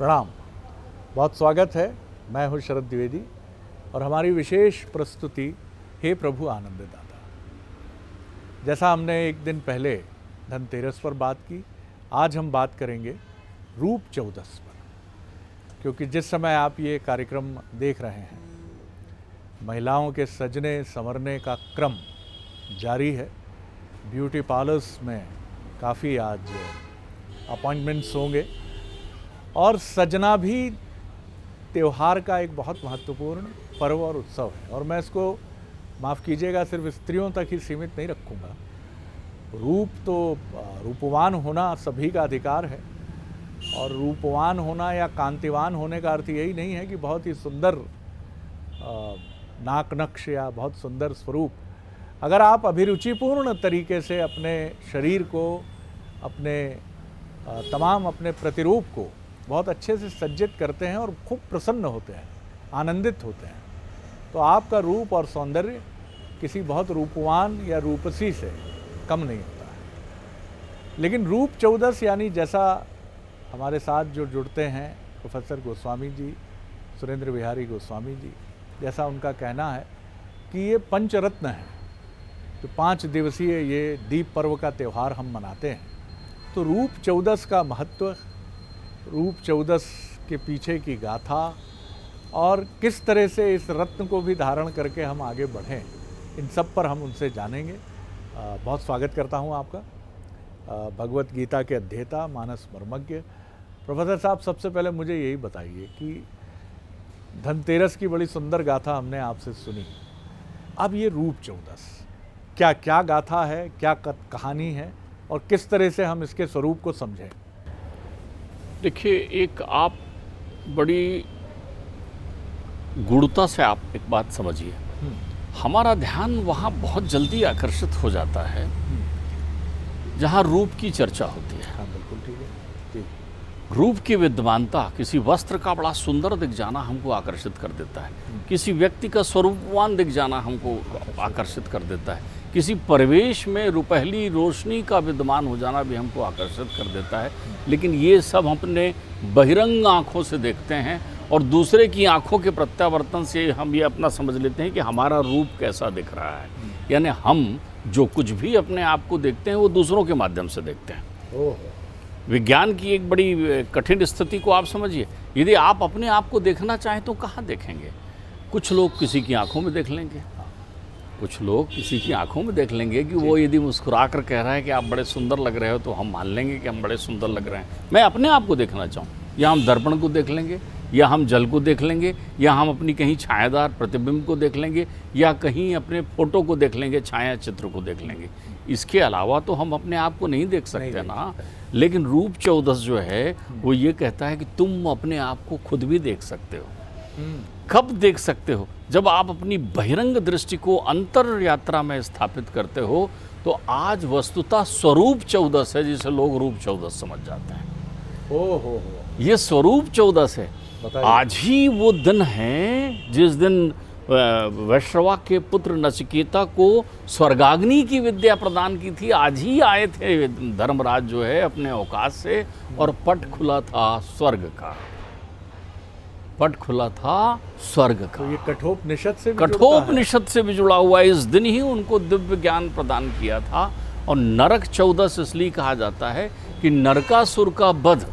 प्रणाम। बहुत स्वागत है। मैं हूँ शरद द्विवेदी और हमारी विशेष प्रस्तुति हे प्रभु आनंददाता। जैसा हमने एक दिन पहले धनतेरस पर बात की, आज हम बात करेंगे रूप चौदस पर, क्योंकि जिस समय आप ये कार्यक्रम देख रहे हैं महिलाओं के सजने संवरने का क्रम जारी है। ब्यूटी पार्लर्स में काफ़ी आज अपॉइंटमेंट्स होंगे और सजना भी त्यौहार का एक बहुत महत्वपूर्ण पर्व और उत्सव है। और मैं इसको माफ़ कीजिएगा सिर्फ स्त्रियों तक ही सीमित नहीं रखूँगा। रूपवान होना सभी का अधिकार है और रूपवान होना या कांतिवान होने का अर्थ यही नहीं है कि बहुत ही सुंदर नाक नक्श या बहुत सुंदर स्वरूप। अगर आप अभिरुचिपूर्ण तरीके से अपने शरीर को, अपने प्रतिरूप को बहुत अच्छे से सज्जित करते हैं और खूब प्रसन्न होते हैं, आनंदित होते हैं, तो आपका रूप और सौंदर्य किसी बहुत रूपवान या रूपसी से कम नहीं होता है। लेकिन रूप चौदस यानी जैसा हमारे साथ जो जुड़ते हैं प्रोफेसर गोस्वामी जी, सुरेंद्र बिहारी गोस्वामी जी, जैसा उनका कहना है कि ये पंचरत्न है। तो 5 दिवसीय ये दीप पर्व का त्यौहार हम मनाते हैं, तो रूप चौदस का महत्व, रूप चौदस के पीछे की गाथा और किस तरह से इस रत्न को भी धारण करके हम आगे बढ़ें, इन सब पर हम उनसे जानेंगे। बहुत स्वागत करता हूं आपका। भगवत गीता के अध्येता, मानस मर्मज्ञ प्रोफेसर साहब, सबसे पहले मुझे यही बताइए कि धनतेरस की बड़ी सुंदर गाथा हमने आपसे सुनी। अब ये रूप चौदस क्या क्या गाथा है, क्या कहानी है और किस तरह से हम इसके स्वरूप को समझें? देखिए, एक आप बड़ी गूढ़ता से आप एक बात समझिए। हमारा ध्यान वहाँ बहुत जल्दी आकर्षित हो जाता है जहाँ रूप की चर्चा होती है। हाँ, बिल्कुल ठीक है जी। रूप की विद्वानता, किसी वस्त्र का बड़ा सुंदर दिख जाना हमको आकर्षित कर देता है, किसी व्यक्ति का स्वरूपवान दिख जाना हमको आकर्षित कर देता है, किसी परिवेश में रुपहली रोशनी का विद्यमान हो जाना भी हमको आकर्षित कर देता है। लेकिन ये सब अपने बहिरंग आँखों से देखते हैं और दूसरे की आँखों के प्रत्यावर्तन से हम ये अपना समझ लेते हैं कि हमारा रूप कैसा दिख रहा है। यानी हम जो कुछ भी अपने आप को देखते हैं वो दूसरों के माध्यम से देखते हैं। विज्ञान की एक बड़ी कठिन स्थिति को आप समझिए। यदि आप अपने आप को देखना चाहें तो कहाँ देखेंगे? कुछ लोग किसी की आंखों में देख लेंगे, कुछ लोग किसी की आंखों में देख लेंगे कि वो यदि मुस्कुरा कर कह रहा है कि आप बड़े सुंदर लग रहे हो तो हम मान लेंगे कि हम बड़े सुंदर लग रहे हैं। मैं अपने आप को देखना चाहूँ, या हम दर्पण को देख लेंगे, या हम जल को देख लेंगे, या हम अपनी कहीं छायादार प्रतिबिंब को देख लेंगे, या कहीं अपने फोटो को देख लेंगे, छाया चित्र को देख लेंगे। इसके अलावा तो हम अपने आप को नहीं देख सकते ना। लेकिन रूप चौदस जो है वो ये कहता है कि तुम अपने आप को खुद भी देख सकते हो। कब देख सकते हो? जब आप अपनी बहिरंग दृष्टि को अंतर यात्रा में स्थापित करते हो। तो आज वस्तुतः स्वरूप चौदस है, जिसे लोग रूप चौदस समझ जाते हैं। हो ये स्वरूप चौदस है। आज ही वो दिन है जिस दिन वैश्रवा के पुत्र नचिकेता को स्वर्गाग्नि की विद्या प्रदान की थी। आज ही आए थे धर्मराज जो है अपने अवकाश से, और पट खुला था स्वर्ग का, पट खुला था स्वर्ग का। तो ये कठोपनिषद से भी जुड़ा हुआ। इस दिन ही उनको दिव्य ज्ञान प्रदान किया था। और नरक चौदस इसलिए कहा जाता है कि नरकासुर का वध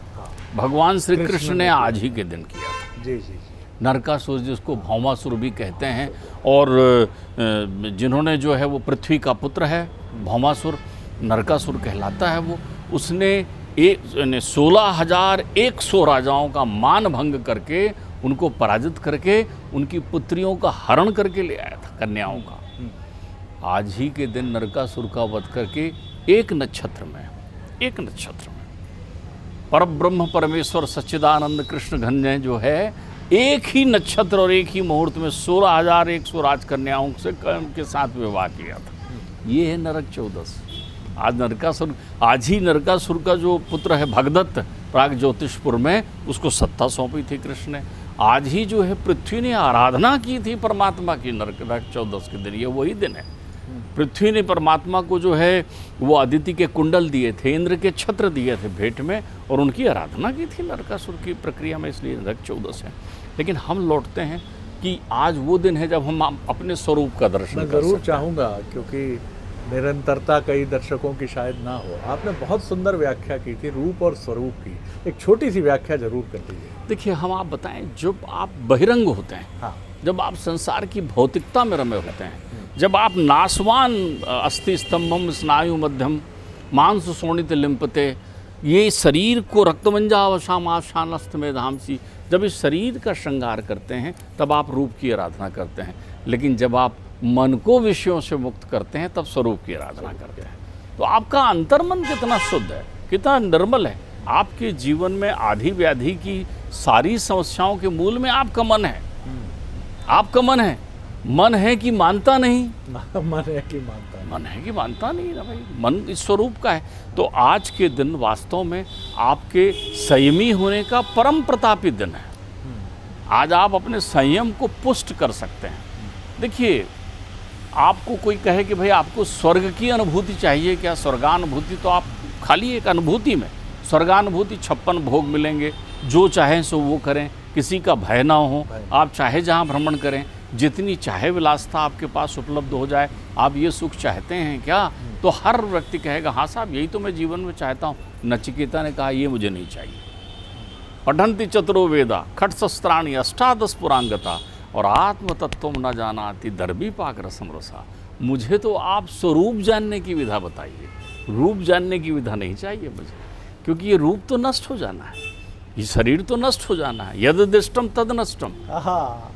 भगवान श्री कृष्ण ने आज ही के दिन किया था। जी जी। नरकासुर, जिसको भौमासुर भी कहते हैं, और जिन्होंने जो है वो पृथ्वी का पुत्र है, भौमासुर नरकासुर कहलाता है। वो उसने 16,100 राजाओं का मान भंग करके, उनको पराजित करके, उनकी पुत्रियों का हरण करके ले आया था, कन्याओं का। आज ही के दिन नरकासुर का वध करके एक नक्षत्र में परब्रह्म परमेश्वर सच्चिदानंद कृष्ण घन्य जो है, एक ही नक्षत्र और एक ही मुहूर्त में 16,100 राजकन्याओं से के साथ विवाह किया था। ये है नरक चौदस। आज ही नरकासुर का जो पुत्र है भगदत्त, प्राग ज्योतिषपुर में उसको सत्ता सौंपी थी कृष्ण ने। आज ही जो है पृथ्वी ने आराधना की थी परमात्मा की नरक चौदस के दिन। ये वही दिन है। पृथ्वी ने परमात्मा को जो है वो अदिति के कुंडल दिए थे, इंद्र के छत्र दिए थे भेंट में, और उनकी आराधना की थी नरकासुर की प्रक्रिया में, इसलिए नरक 14 है। लेकिन हम लौटते हैं कि आज वो दिन है जब हम अपने स्वरूप का दर्शन मैं कर ज़रूर सकते चाहूँगा, क्योंकि निरंतरता कई दर्शकों की शायद ना हो। आपने बहुत सुंदर व्याख्या की थी रूप और स्वरूप की, एक छोटी सी व्याख्या जरूर कर दीजिए। हैं। देखिए, हम आप बताएं, जब आप बहिरंग होते हैं, हाँ, जब आप संसार की भौतिकता में रमे होते हैं, जब आप नासवान अस्थि स्तंभम स्नायु मध्यम मांस शोणित लिम्पते, ये शरीर को रक्तमंजावशामाशानस्त में धामसी, जब इस शरीर का श्रृंगार करते हैं तब आप रूप की आराधना करते हैं। लेकिन जब आप मन को विषयों से मुक्त करते हैं तब स्वरूप की आराधना करते हैं। तो आपका अंतर्मन कितना शुद्ध है, कितना निर्मल है। आपके जीवन में आधी व्याधि की सारी समस्याओं के मूल में आपका मन है। आपका मन है कि मानता नहीं, मन है कि मानता नहीं। मन है कि मानता नहीं ना भाई, मन इस स्वरूप का है। तो आज के दिन वास्तव में आपके संयमी होने का परम प्रतापी दिन है। आज आप अपने संयम को पुष्ट कर सकते हैं। देखिए, आपको कोई कहे कि भाई आपको स्वर्ग की अनुभूति चाहिए क्या, स्वर्गानुभूति, तो आप खाली एक अनुभूति में, स्वर्गानुभूति 56 भोग मिलेंगे, जो चाहें सो वो करें, किसी का भय ना हो, आप चाहे जहाँ भ्रमण करें, जितनी चाहे विलासता आपके पास उपलब्ध हो जाए। आप ये सुख चाहते हैं क्या? तो हर व्यक्ति कहेगा हाँ साहब, यही तो मैं जीवन में चाहता हूँ। नचिकेता ने कहा ये मुझे नहीं चाहिए। पठन्ति चतुरो वेदा खट शस्त्राणि अष्टादश पुरांगता और आत्म तत्व न जानाति दर्भी पाक रसम रसा। मुझे तो आप स्वरूप जानने की विधा बताइए, रूप जानने की विधा नहीं चाहिए मुझे, क्योंकि ये रूप तो नष्ट हो जाना है, ये शरीर तो नष्ट हो जाना है। यद दिष्टम तद नष्टम,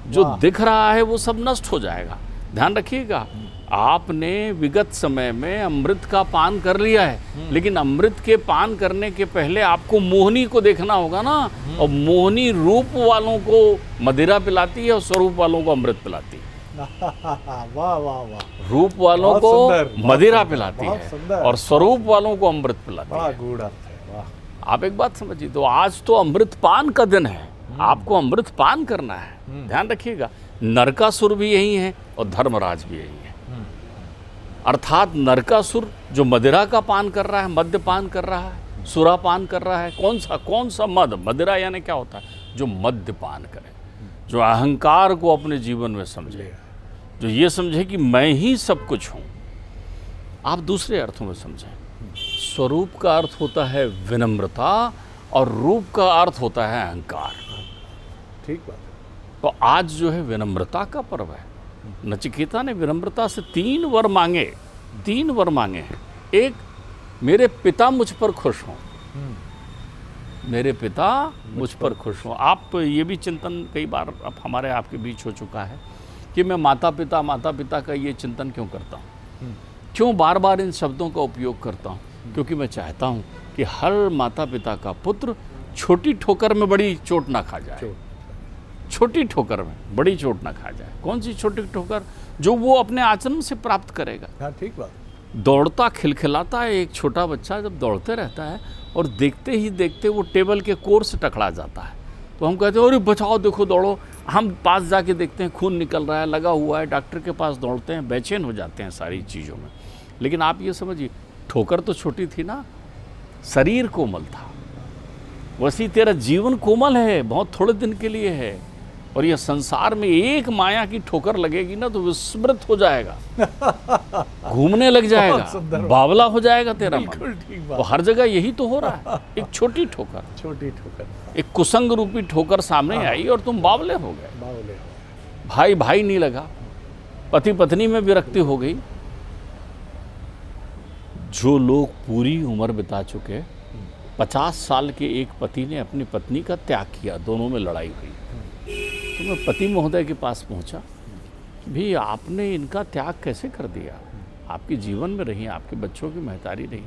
जो दिख रहा है वो सब नष्ट हो जाएगा। ध्यान रखिएगा, आपने विगत समय में अमृत का पान कर लिया है, लेकिन अमृत के पान करने के पहले आपको मोहनी को देखना होगा ना। और मोहनी रूप वालों को मदिरा पिलाती है और स्वरूप वालों को अमृत पिलाती है। वाह वाह वाह। रूप वालों को मदिरा पिलाती है और स्वरूप वालों को अमृत पिलाती है। गूढ़ अर्थ है, वाह। आप एक बात समझिए, तो आज तो अमृत पान का दिन है, आपको अमृत पान करना है। ध्यान रखिएगा, नरकासुर भी यही है और धर्मराज भी यही है। अर्थात नरकासुर जो मदिरा का पान कर रहा है, मद्य पान कर रहा है, सुरा पान कर रहा है। कौन सा मद? मदिरा यानी क्या होता है? जो मद्य पान करे, जो अहंकार को अपने जीवन में समझे, जो ये समझे कि मैं ही सब कुछ हूँ। आप दूसरे अर्थों में समझें, स्वरूप का अर्थ होता है विनम्रता और रूप का अर्थ होता है अहंकार। ठीक बात। तो आज जो है विनम्रता का पर्व है। नचिकेता ने विनम्रता से 3 वर मांगे, 3 वर मांगे हैं। एक, मेरे पिता मुझ पर खुश हों, मेरे पिता मुझ पर खुश हों। आप ये भी चिंतन कई बार अब हमारे आपके बीच हो चुका है कि मैं माता पिता का ये चिंतन क्यों करता हूँ, क्यों बार बार इन शब्दों का उपयोग करता हूँ? क्योंकि मैं चाहता हूँ कि हर माता पिता का पुत्र छोटी ठोकर में बड़ी चोट ना खा जाए, छोटी ठोकर में बड़ी चोट ना खा जाए। कौन सी छोटी ठोकर? जो वो अपने आचरण से प्राप्त करेगा। हाँ, ठीक बात। दौड़ता खिलखिलाता है एक छोटा बच्चा, जब दौड़ते रहता है और देखते ही देखते वो टेबल के कोर से टकरा जाता है, तो हम कहते हैं अरे बचाओ, देखो दौड़ो। हम पास जाके देखते हैं खून निकल रहा है, लगा हुआ है, डॉक्टर के पास दौड़ते हैं, बेचैन हो जाते हैं सारी चीज़ों में। लेकिन आप ये समझिए, ठोकर तो छोटी थी ना, शरीर कोमल था। वैसे तेरा जीवन कोमल है, बहुत थोड़े दिन के लिए है, और यह संसार में एक माया की ठोकर लगेगी ना तो विस्मृत हो जाएगा, घूमने लग जाएगा, बावला हो जाएगा तेरा मन। तो हर जगह यही तो हो रहा है। एक छोटी ठोकर, एक कुसंग रूपी ठोकर सामने आई और तुम बावले हो गए। भाई भाई नहीं लगा, पति पत्नी में विरक्ति हो गई। जो लोग पूरी उम्र बिता चुके, 50 साल के एक पति ने अपनी पत्नी का त्याग किया, दोनों में लड़ाई हुई, तो मैं पति महोदय के पास पहुंचा, भी आपने इनका त्याग कैसे कर दिया? आपके जीवन में रही, आपके बच्चों की महतारी रही।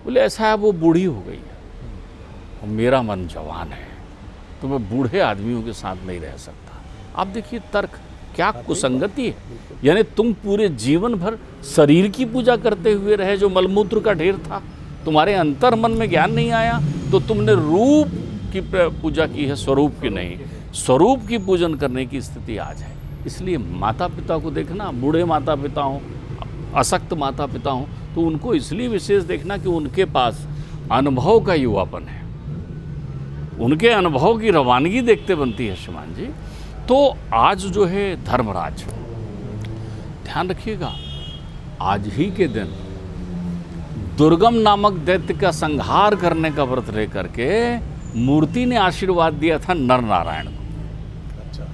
बोले ऐसा है, वो बूढ़ी हो गई है और मेरा मन जवान है, तो मैं बूढ़े आदमियों के साथ नहीं रह सकता। आप देखिए तर्क, क्या कुसंगति है। यानी तुम पूरे जीवन भर शरीर की पूजा करते हुए रहे, जो मलमूत्र का ढेर था, तुम्हारे अंतर मन में ज्ञान नहीं आया, तो तुमने रूप की पूजा की है, स्वरूप की नहीं। स्वरूप की पूजन करने की स्थिति आज है। इसलिए माता पिता को देखना, बूढ़े माता पिता हों, असक्त माता पिता हों तो उनको इसलिए विशेष देखना कि उनके पास अनुभव का युवापन है, उनके अनुभव की रवानगी देखते बनती है श्रीमान जी। तो आज जो है धर्मराज, ध्यान रखिएगा, आज ही के दिन दुर्गम नामक दैत्य का संहार करने का व्रत लेकर के मूर्ति ने आशीर्वाद दिया था नर नारायण को। अच्छा।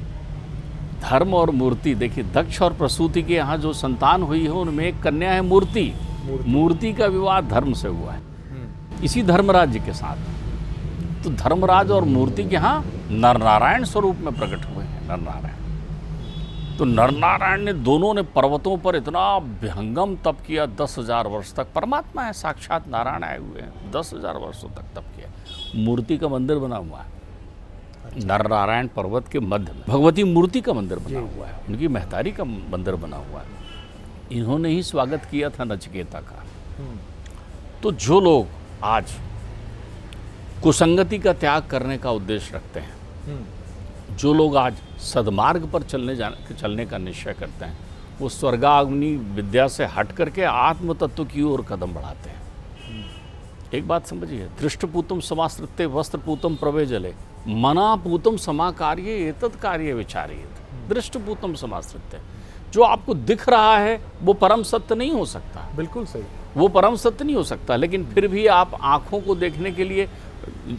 धर्म और मूर्ति, देखिए दक्ष और प्रसूति के यहाँ जो संतान हुई है उनमें एक कन्या है मूर्ति। मूर्ति का विवाह धर्म से हुआ है इसी धर्मराज जी के साथ। तो धर्मराज और मूर्ति के यहाँ नर नारायण स्वरूप में प्रकट हुए हैं नर नारायण। तो नर नारायण ने दोनों ने पर्वतों पर इतना विहंगम तप किया 10,000 वर्ष तक। परमात्मा है, साक्षात नारायण आए हुए हैं, 10,000 वर्षों तक तप किया। मूर्ति का मंदिर बना हुआ है नर नारायण पर्वत के मध्य में, भगवती मूर्ति का मंदिर बना हुआ है, उनकी महतारी का मंदिर बना हुआ है। इन्होंने ही स्वागत किया था नचिकेता का। तो जो लोग आज कुसंगति का त्याग करने का उद्देश्य रखते हैं, जो लोग आज सद्मार्ग पर चलने का निश्चय करते हैं, वो स्वर्गाग्नि विद्या से हट करके आत्म तत्व की ओर कदम बढ़ाते हैं। एक बात समझिए, दृष्टपूतम समाश्रित्य वस्त्रपूतम प्रवेजले मनापूतम समाकार्ये एतत् कार्य विचारित। दृष्टपूतम समाश्रित्य, जो आपको दिख रहा है वो परम सत्य नहीं हो सकता। बिल्कुल सही, वो परम सत्य नहीं हो सकता, लेकिन फिर भी आप आँखों को देखने के लिए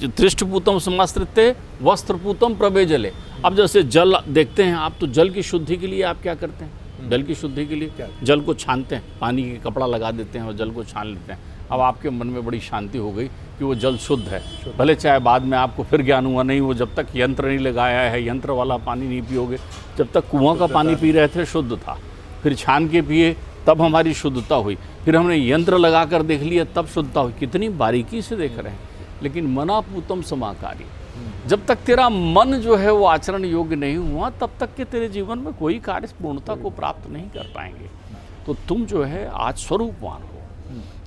दृष्टपूतम समाश्रित्य वस्त्रपूतम प्रवेजले। अब जैसे जल देखते हैं आप, तो जल की शुद्धि के लिए आप क्या करते हैं? जल की शुद्धि के लिए जल को छानते हैं, पानी के कपड़ा लगा देते हैं और जल को छान लेते हैं। अब आपके मन में बड़ी शांति हो गई कि वो जल शुद्ध है। भले चाहे बाद में आपको फिर ज्ञान हुआ नहीं, वो जब तक यंत्र नहीं लगाया है, यंत्र वाला पानी नहीं पियोगे, जब तक कुआं का पानी पी रहे थे शुद्ध था, फिर छान के पिए तब हमारी शुद्धता हुई, फिर हमने यंत्र लगा कर देख लिया तब शुद्धता हुई। कितनी बारीकी से देख रहे हैं। लेकिन मनापूतम समाकारी, जब तक तेरा मन जो है वो आचरण योग्य नहीं हुआ, तब तक के तेरे जीवन में कोई कार्य पूर्णता को प्राप्त नहीं कर पाएंगे। तो तुम जो है आज स्वरूपवान हो।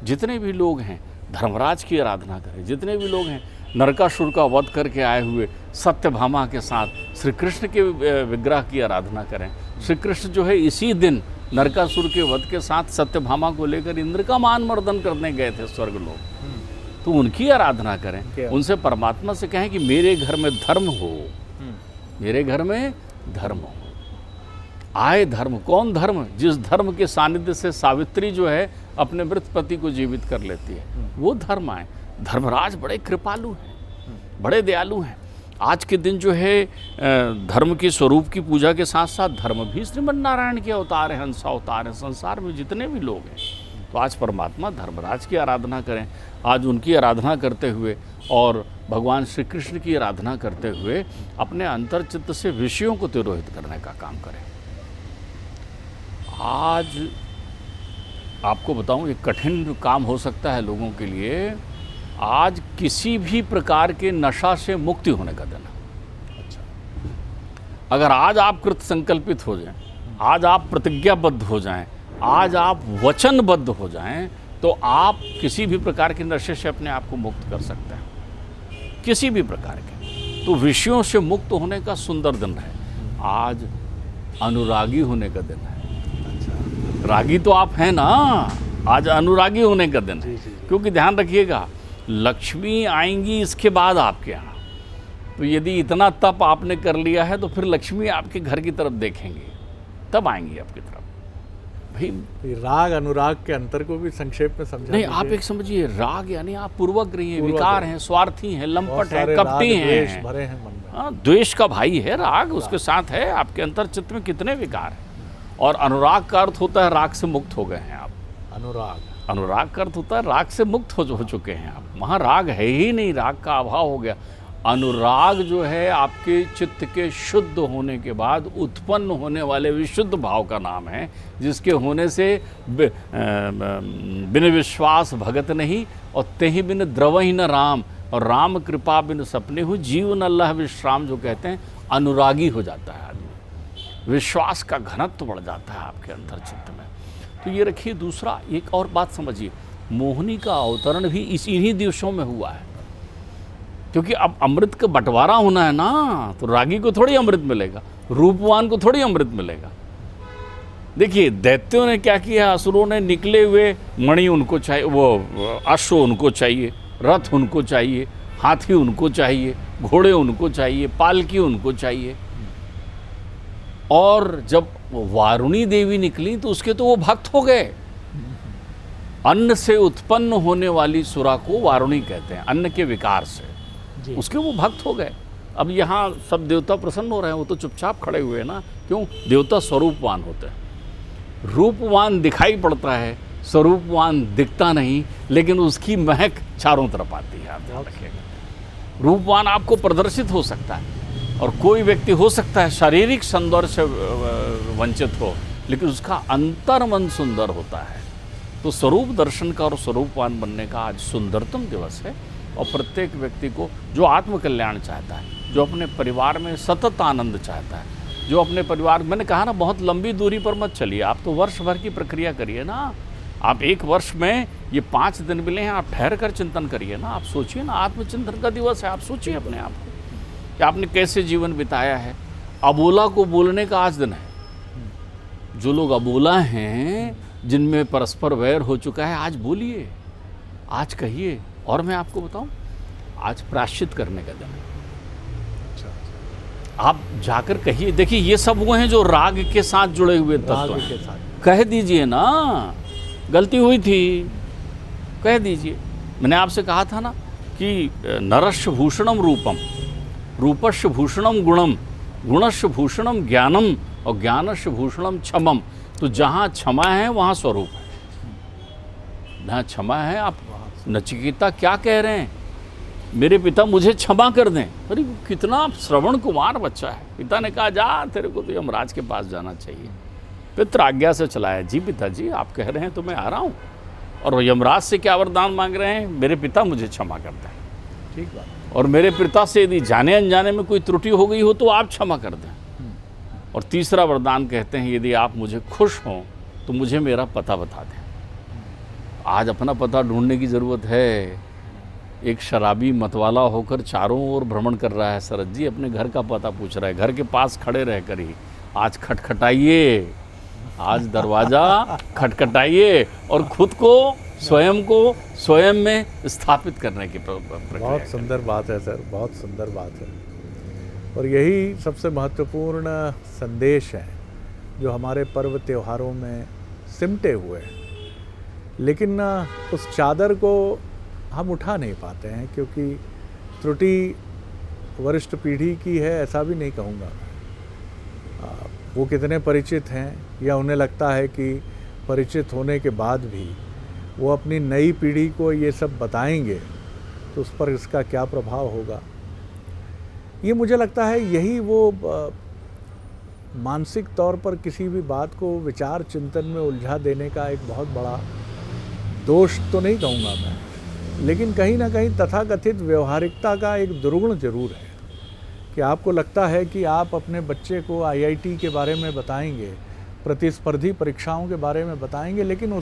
जितने भी लोग हैं धर्मराज की आराधना करें, जितने भी लोग हैं नरकासुर का वध करके आए हुए सत्यभामा के साथ श्री कृष्ण के विग्रह की आराधना करें। श्री कृष्ण जो है इसी दिन नरकासुर के वध के साथ सत्यभामा को लेकर इंद्र का मान मर्दन करने गए थे स्वर्ग लोग। तो उनकी आराधना करें, उनसे परमात्मा से कहें कि मेरे घर में धर्म हो, मेरे घर में धर्म हो। आए धर्म, कौन धर्म? जिस धर्म के सानिध्य से सावित्री जो है अपने मृत पति को जीवित कर लेती है, वो धर्म आए। धर्मराज बड़े कृपालु हैं, बड़े दयालु हैं। आज के दिन जो है धर्म के स्वरूप की पूजा के साथ साथ धर्म भी श्रीमन नारायण के अवतार हैं, हंसा अवतार हैं। संसार में जितने भी लोग हैं, तो आज परमात्मा धर्मराज की आराधना करें। आज उनकी आराधना करते हुए और भगवान श्री कृष्ण की आराधना करते हुए अपने अंतर्चित्त से विषयों को तिरोहित करने का काम करें। आज आपको बताऊं, ये कठिन काम हो सकता है लोगों के लिए। आज किसी भी प्रकार के नशा से मुक्ति होने का दिन है। अच्छा। अगर आज आप कृत संकल्पित हो जाएं, आज आप प्रतिज्ञाबद्ध हो जाएं, आज आप वचनबद्ध हो जाएं, तो आप किसी भी प्रकार के नशे से अपने आप को मुक्त कर सकते हैं, किसी भी प्रकार के। तो विषयों से मुक्त होने का सुंदर दिन है। आज अनुरागी होने का दिन है। रागी तो आप हैं ना, आज अनुरागी होने का दिन है। क्योंकि ध्यान रखिएगा, लक्ष्मी आएंगी इसके बाद आपके यहाँ। तो यदि इतना तप आपने कर लिया है तो फिर लक्ष्मी आपके घर की तरफ देखेंगे, तब आएंगी आपकी तरफ। भाई राग अनुराग के अंतर को भी संक्षेप में समझा नहीं, आप एक समझिए, राग यानी आप पूर्वग्रही हैं, विकार हैं, स्वार्थी हैं, लंपट हैं, कपटी हैं, भरे हैं मन में। हाँ, द्वेष का भाई है राग, उसके साथ है आपके अंतर चित्त में कितने विकार हैं। और अनुराग का अर्थ होता है राग से मुक्त हो गए हैं आप। अनुराग का अर्थ होता है राग से मुक्त हो चुके हैं आप। वहाँ राग है ही नहीं, राग का अभाव हो गया। अनुराग जो है आपके चित्त के शुद्ध होने के बाद उत्पन्न होने वाले विशुद्ध भाव का नाम है, जिसके होने से बिन विश्वास भगत नहीं और तेहि बिन द्रवहि न राम, और राम कृपा बिन सपने हो जीव न लह विश्राम, जो कहते हैं अनुरागी हो जाता है आदमी। विश्वास का घनत्व बढ़ जाता है आपके अंतर चित्त में। तो ये रखिए। दूसरा एक और बात समझिए, मोहिनी का अवतरण भी इन्हीं दिवसों में हुआ है। क्योंकि अब अमृत का बंटवारा होना है ना, तो रागी को थोड़ी अमृत मिलेगा, रूपवान को थोड़ी अमृत मिलेगा। देखिए दैत्यों ने क्या किया, असुरों ने निकले हुए मणि उनको चाहिए, वो अश्व उनको चाहिए, रथ उनको चाहिए, हाथी उनको चाहिए, घोड़े उनको चाहिए, पालकी उनको चाहिए। और जब वारुणी देवी निकली तो उसके तो वो भक्त हो गए। अन्न से उत्पन्न होने वाली सुरा को वारुणी कहते हैं, अन्न के विकार से, उसके वो भक्त हो गए। अब यहाँ सब देवता प्रसन्न हो रहे हैं, वो तो चुपचाप खड़े हुए हैं ना। क्यों? देवता स्वरूपवान होते हैं। रूपवान दिखाई पड़ता है, स्वरूपवान दिखता नहीं, लेकिन उसकी महक चारों तरफ आती है। आप ध्यान रखिएगा, रूपवान आपको प्रदर्शित हो सकता है, और कोई व्यक्ति हो सकता है शारीरिक सौंदर्य से वंचित हो, लेकिन उसका अंतर्मन सुंदर होता है। तो स्वरूप दर्शन का और स्वरूपवान बनने का आज सुंदरतम दिवस है। और प्रत्येक व्यक्ति को जो आत्मकल्याण चाहता है, जो अपने परिवार में सतत आनंद चाहता है, जो अपने परिवार, मैंने कहा ना, बहुत लंबी दूरी पर मत चलिए, आप तो वर्ष भर की प्रक्रिया करिए ना। आप एक वर्ष में ये 5 दिन मिले हैं, आप ठहर कर चिंतन करिए ना। आप सोचिए ना, आत्मचिंतन का दिवस है, आप सोचिए अपने आप को कि आपने कैसे जीवन बिताया है। अबोला को बोलने का आज दिन है। जो लोग अबोला हैं, जिनमें परस्पर वैर हो चुका है, आज बोलिए, आज कहिए। और मैं आपको बताऊं, आज प्रायश्चित करने का दिन है। आप जाकर कहिए। देखिए ये सब वो हैं जो राग के साथ जुड़े हुए तत्व हैं। कह दीजिए ना, गलती हुई थी, कह दीजिए। मैंने आपसे कहा था ना कि नरस्य भूषणम रूपम, रूपस्य भूषणम गुणम, गुणस्य भूषणम ज्ञानम, और ज्ञानस्य भूषणम क्षमम। तो जहाँ क्षमा है वहाँ स्वरूप है, जहाँ क्षमा है। आप नचिकेता क्या कह रहे हैं? मेरे पिता मुझे क्षमा कर दें। अरे कितना श्रवण कुमार बच्चा है। पिता ने कहा, जा, तेरे को तो यमराज के पास जाना चाहिए। पित्र आज्ञा से चलाया, जी पिताजी आप कह रहे हैं तो मैं आ रहा हूँ। और वो यमराज से क्या वरदान मांग रहे हैं? मेरे पिता मुझे क्षमा कर दें। ठीक बात। और मेरे पिता से यदि जाने अनजाने में कोई त्रुटि हो गई हो तो आप क्षमा कर दें। और तीसरा वरदान कहते हैं, यदि आप मुझे खुश हों तो मुझे मेरा पता बता दें। आज अपना पता ढूंढने की ज़रूरत है। एक शराबी मतवाला होकर चारों ओर भ्रमण कर रहा है शरद जी, अपने घर का पता पूछ रहा है। घर के पास खड़े रहकर ही आज खटखटाइए, आज दरवाज़ा खटखटाइए और खुद को, स्वयं को स्वयं में स्थापित करने की प्रक्रिया। बहुत सुंदर बात है सर, बहुत सुंदर बात है। और यही सबसे महत्वपूर्ण संदेश है जो हमारे पर्व त्योहारों में सिमटे हुए हैं। लेकिन उस चादर को हम उठा नहीं पाते हैं, क्योंकि त्रुटि वरिष्ठ पीढ़ी की है ऐसा भी नहीं कहूँगा। वो कितने परिचित हैं, या उन्हें लगता है कि परिचित होने के बाद भी वो अपनी नई पीढ़ी को ये सब बताएंगे तो उस पर इसका क्या प्रभाव होगा। ये मुझे लगता है यही वो मानसिक तौर पर किसी भी बात को विचार चिंतन में उलझा देने का एक बहुत बड़ा दोष तो नहीं कहूँगा मैं, लेकिन कहीं ना कहीं तथाकथित व्यवहारिकता का एक दुर्गुण जरूर है कि आपको लगता है कि आप अपने बच्चे को IIT के बारे में बताएंगे, प्रतिस्पर्धी परीक्षाओं के बारे में बताएंगे, लेकिन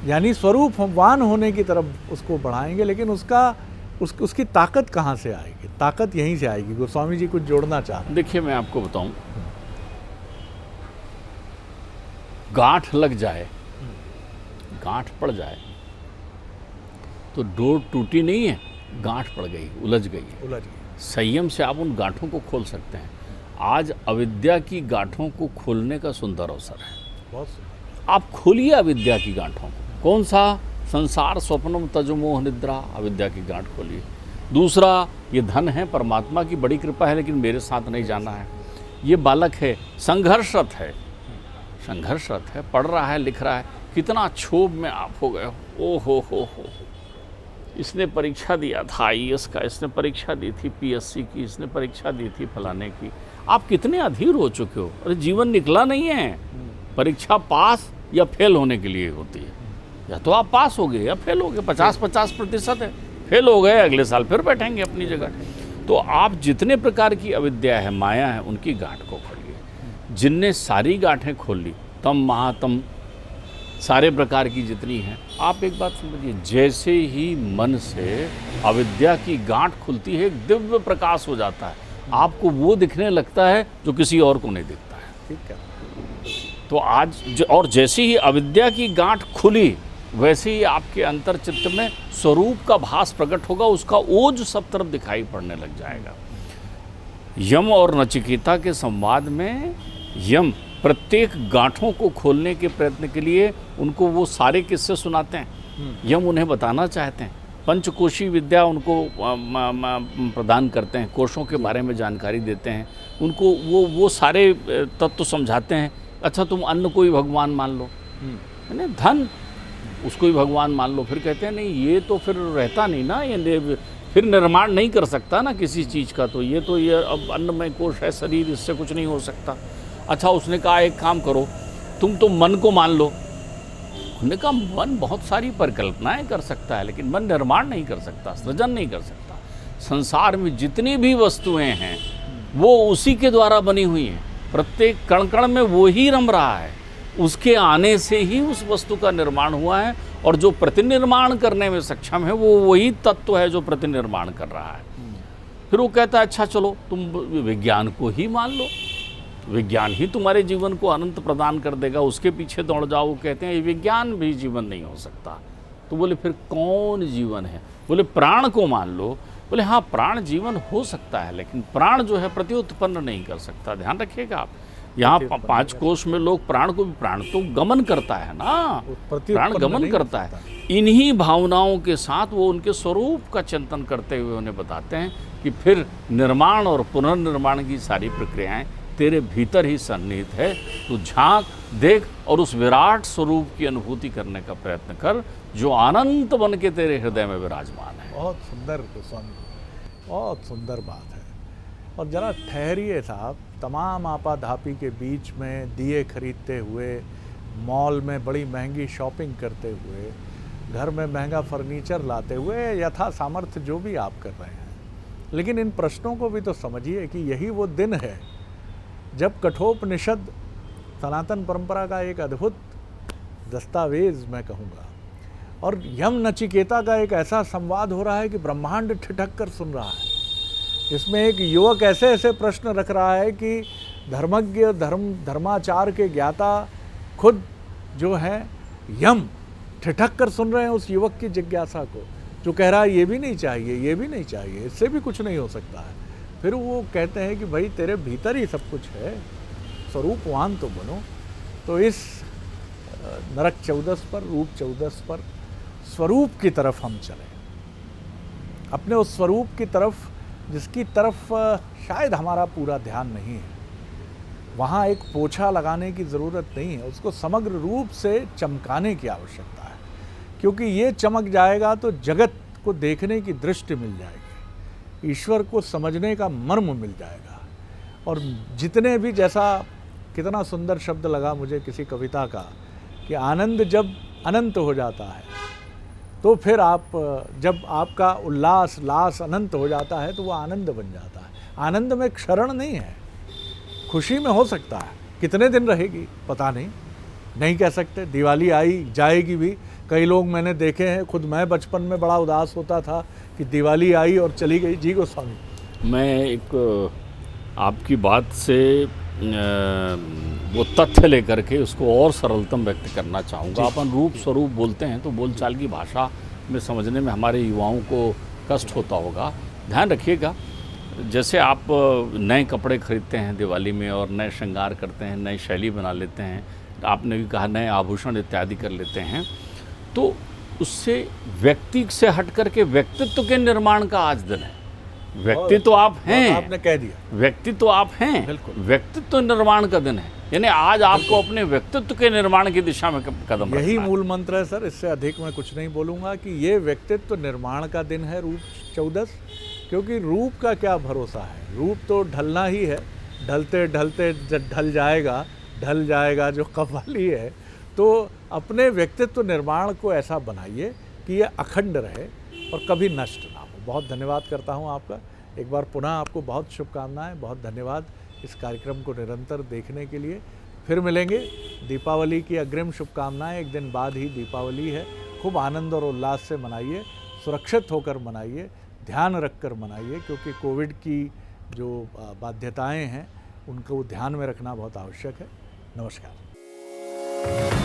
यानी स्वरूपवान होने की तरफ उसको बढ़ाएंगे, लेकिन उसकी ताकत कहाँ से आएगी? ताकत यहीं से आएगी। गोस्वामी जी कुछ जोड़ना चाहते हैं? देखिए मैं आपको बताऊं, गांठ लग जाए, गांठ पड़ जाए तो डोर टूटी नहीं है, गांठ पड़ गई, उलझ गई। संयम से आप उन गांठों को खोल सकते हैं। आज अविद्या की गांठों को खोलने का सुंदर अवसर है। बहुत सुंदर। आप खोलिए अविद्या की गांठों को। कौन सा? संसार स्वप्नम तजमोह निद्रा, अविद्या की गांठ खोलिए। दूसरा, ये धन है, परमात्मा की बड़ी कृपा है, लेकिन मेरे साथ नहीं जाना है। ये बालक है, संघर्षरत है, संघर्षरत है, पढ़ रहा है, लिख रहा है, कितना क्षोभ में आप हो गए हो। ओ हो, इसने परीक्षा दिया था IAS का, इसने परीक्षा दी थी PSC की, इसने परीक्षा दी थी फलाने की। आप कितने अधीर हो चुके हो। अरे जीवन निकला नहीं है। परीक्षा पास या फेल होने के लिए होती है। या तो आप पास हो गए या फेल हो गए। 50-50% है। फेल हो गए, अगले साल फिर बैठेंगे अपनी जगह। तो आप जितने प्रकार की अविद्या है, माया है, उनकी गांठ को खोलिए। जिनने सारी गांठें खोल ली, तम महातम सारे प्रकार की जितनी हैं, आप एक बात समझिए, जैसे ही मन से अविद्या की गांठ खुलती है, एक दिव्य प्रकाश हो जाता है। आपको वो दिखने लगता है जो किसी और को नहीं दिखता है। ठीक है। तो आज और जैसे ही अविद्या की गांठ खुली, वैसे ही आपके अंतर चित्त में स्वरूप का भास प्रकट होगा, उसका ओज सब तरफ दिखाई पड़ने लग जाएगा। यम और नचिकेता के संवाद में यम प्रत्येक गांठों को खोलने के प्रयत्न के लिए उनको वो सारे किस्से सुनाते हैं। यम उन्हें बताना चाहते हैं, पंचकोशी विद्या उनको प्रदान करते हैं, कोशों के बारे में जानकारी देते हैं, उनको वो सारे तत्व समझाते हैं। अच्छा, तुम अन्न को ही भगवान मान लो, यानी धन उसको ही भगवान मान लो। फिर कहते हैं नहीं, ये तो फिर रहता नहीं ना, ये फिर निर्माण नहीं कर सकता ना किसी चीज़ का, तो ये अब अन्नमय कोश है शरीर, इससे कुछ नहीं हो सकता। अच्छा, उसने कहा एक काम करो, तुम तो मन को मान लो। उन्होंने कहा मन बहुत सारी परिकल्पनाएं कर सकता है, लेकिन मन निर्माण नहीं कर सकता, सृजन नहीं कर सकता। संसार में जितनी भी वस्तुएं हैं वो उसी के द्वारा बनी हुई हैं, प्रत्येक कण कण में वो ही रम रहा है, उसके आने से ही उस वस्तु का निर्माण हुआ है, और जो प्रतिनिर्माण करने में सक्षम है वो वही तत्व है जो प्रतिनिर्माण कर रहा है। फिर वो कहता है अच्छा चलो तुम विज्ञान को ही मान लो, विज्ञान ही तुम्हारे जीवन को अनंत प्रदान कर देगा, उसके पीछे दौड़ जाओ। वो कहते हैं ये विज्ञान भी जीवन नहीं हो सकता। तो बोले फिर कौन जीवन है? बोले प्राण को मान लो। बोले हाँ, प्राण जीवन हो सकता है, लेकिन प्राण जो है प्रत्युत्पन्न नहीं कर सकता। ध्यान रखिएगा आप, यहाँ 5 कोश में लोग प्राण को भी, प्राण तो गमन करता है ना, प्राण गमन करता है। इन्हीं भावनाओं के साथ वो उनके स्वरूप का चिंतन करते हुए उन्हें बताते हैं कि फिर निर्माण और पुनर्निर्माण की सारी प्रक्रियाएं तेरे भीतर ही सन्निहित है। तू झांक, देख और उस विराट स्वरूप की अनुभूति करने का प्रयत्न कर जो अनंत बन के तेरे हृदय में विराजमान है। बहुत सुंदर स्वामी, बहुत सुंदर बात है। और जरा ठहरिए साहब, तमाम आपाधापी के बीच में दिए खरीदते हुए, मॉल में बड़ी महंगी शॉपिंग करते हुए, घर में महंगा फर्नीचर लाते हुए, यथा सामर्थ्य जो भी आप कर रहे हैं, लेकिन इन प्रश्नों को भी तो समझिए कि यही वो दिन है जब कठोपनिषद सनातन परंपरा का एक अद्भुत दस्तावेज मैं कहूँगा, और यम नचिकेता का एक ऐसा संवाद हो रहा है कि ब्रह्मांड ठिठक कर सुन रहा है। इसमें एक युवक ऐसे ऐसे प्रश्न रख रहा है कि धर्मज्ञ, धर्माचार के ज्ञाता खुद जो है यम ठिठक कर सुन रहे हैं उस युवक की जिज्ञासा को, जो कह रहा है ये भी नहीं चाहिए, ये भी नहीं चाहिए, इससे भी कुछ नहीं हो सकता है। फिर वो कहते हैं कि भाई तेरे भीतर ही सब कुछ है, स्वरूपवान तो बनो। तो इस नरक 14 पर, रूप 14 पर स्वरूप की तरफ हम चलें, अपने उस स्वरूप की तरफ जिसकी तरफ शायद हमारा पूरा ध्यान नहीं है। वहाँ एक पोछा लगाने की ज़रूरत नहीं है, उसको समग्र रूप से चमकाने की आवश्यकता है, क्योंकि ये चमक जाएगा तो जगत को देखने की दृष्टि मिल जाएगी, ईश्वर को समझने का मर्म मिल जाएगा। और जितने भी, जैसा कितना सुंदर शब्द लगा मुझे किसी कविता का, कि आनंद जब अनंत हो जाता है तो फिर आप, जब आपका उल्लास लास अनंत हो जाता है तो वो आनंद बन जाता है। आनंद में क्षरण नहीं है, खुशी में हो सकता है, कितने दिन रहेगी पता नहीं, नहीं कह सकते। दिवाली आई जाएगी भी, कई लोग मैंने देखे हैं, खुद मैं बचपन में बड़ा उदास होता था कि दिवाली आई और चली गई। जी गोस्वामी, मैं एक आपकी बात से वो तथ्य लेकर के उसको और सरलतम व्यक्त करना चाहूँगा। अपन रूप स्वरूप बोलते हैं तो बोलचाल की भाषा में समझने में हमारे युवाओं को कष्ट होता होगा। ध्यान रखिएगा, जैसे आप नए कपड़े खरीदते हैं दिवाली में और नए श्रृंगार करते हैं, नई शैली बना लेते हैं, आपने भी कहा नए आभूषण इत्यादि कर लेते हैं, तो उससे व्यक्ति से हट करके व्यक्तित्व के निर्माण का आज दिन है। व्यक्ति तो आप हैं, आपने कह दिया, व्यक्ति तो आप हैं, बिल्कुल व्यक्तित्व निर्माण का दिन है। यानी आज आपको अपने व्यक्तित्व के निर्माण की दिशा में कदम, यही मूल मंत्र है सर। इससे अधिक मैं कुछ नहीं बोलूँगा कि ये व्यक्तित्व निर्माण का दिन है रूप 14, क्योंकि रूप का क्या भरोसा है, रूप तो ढलना ही है, ढलते ढलते ढल जाएगा जो कव्वाली है। तो अपने व्यक्तित्व निर्माण को ऐसा बनाइए कि ये अखंड रहे और कभी नष्ट ना हो। बहुत धन्यवाद करता हूँ आपका, एक बार पुनः आपको बहुत शुभकामनाएं, बहुत धन्यवाद इस कार्यक्रम को निरंतर देखने के लिए। फिर मिलेंगे, दीपावली की अग्रिम शुभकामनाएं। एक दिन बाद ही दीपावली है, खूब आनंद और उल्लास से मनाइए, सुरक्षित होकर मनाइए, ध्यान रखकर मनाइए, क्योंकि कोविड की जो बाध्यताएं हैं उनको ध्यान में रखना बहुत आवश्यक है। नमस्कार।